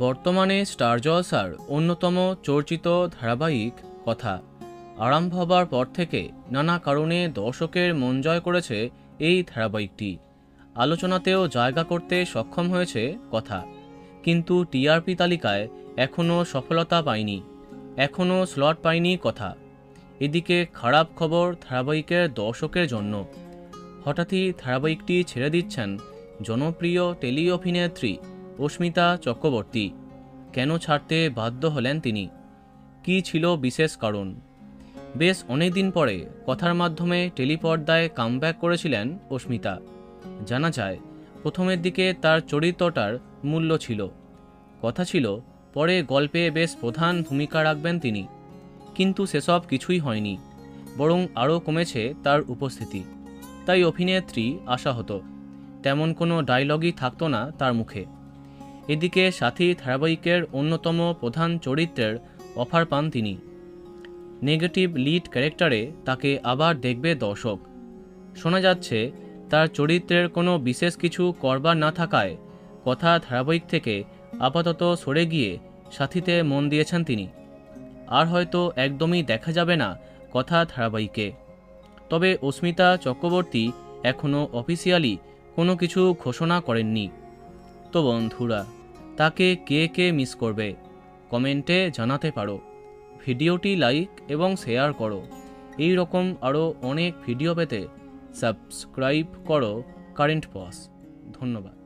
বর্তমানে স্টার জলসার অন্যতম চর্চিত ধারাবাহিক কথা আরম্ভ হবার পর থেকে নানা কারণে দর্শকের মন জয় করেছে এই ধারাবাহিকটি। আলোচনাতেও জায়গা করতে সক্ষম হয়েছে কথা, কিন্তু টিআরপি তালিকায় এখনও সফলতা পায়নি, এখনও স্লট পায়নি কথা। এদিকে খারাপ খবর ধারাবাহিকের দর্শকের জন্য। হঠাৎই ধারাবাহিকটি ছেড়ে দিচ্ছেন জনপ্রিয় টেলি অভিনেত্রী অস্মিতা চক্রবর্তী। কেন ছাড়তে বাধ্য হলেন তিনি? কী ছিল বিশেষ কারণ? বেশ অনেকদিন পরে কথার মাধ্যমে টেলিপর্দায় কামব্যাক করেছিলেন অস্মিতা। জানা যায় প্রথমের দিকে তার চরিত্রটার মূল্য ছিল, কথা ছিল পরে গল্পে বেশ প্রধান ভূমিকা রাখবেন তিনি, কিন্তু সেসব কিছুই হয়নি, বরং আরও কমেছে তার উপস্থিতি। তাই অভিনেত্রী আশাহত, তেমন কোনো ডায়লগই থাকতো না তার মুখে। এদিকে সাথী ধারাবাহিকের অন্যতম প্রধান চরিত্রের অফার পান তিনি। নেগেটিভ লিড ক্যারেক্টারে তাকে আবার দেখবে দর্শক। শোনা যাচ্ছে তার চরিত্রের কোনো বিশেষ কিছু করবার না থাকায় কথা ধারাবাহিক থেকে আপাতত সরে গিয়ে সাথীতে মন দিয়েছেন তিনি। আর হয়তো একদমই দেখা যাবে না কথা ধারাবাহিকে। তবে অস্মিতা চক্রবর্তী এখনও অফিসিয়ালি কোনো কিছু ঘোষণা করেননি। তো বন্ধুরা, তাকে কে কে মিস করবে কমেন্টে জানাতে পারো। ভিডিওটি লাইক এবং শেয়ার করো। এই রকম আরও অনেক ভিডিও পেতে সাবস্ক্রাইব করো কারেন্ট পজ। ধন্যবাদ।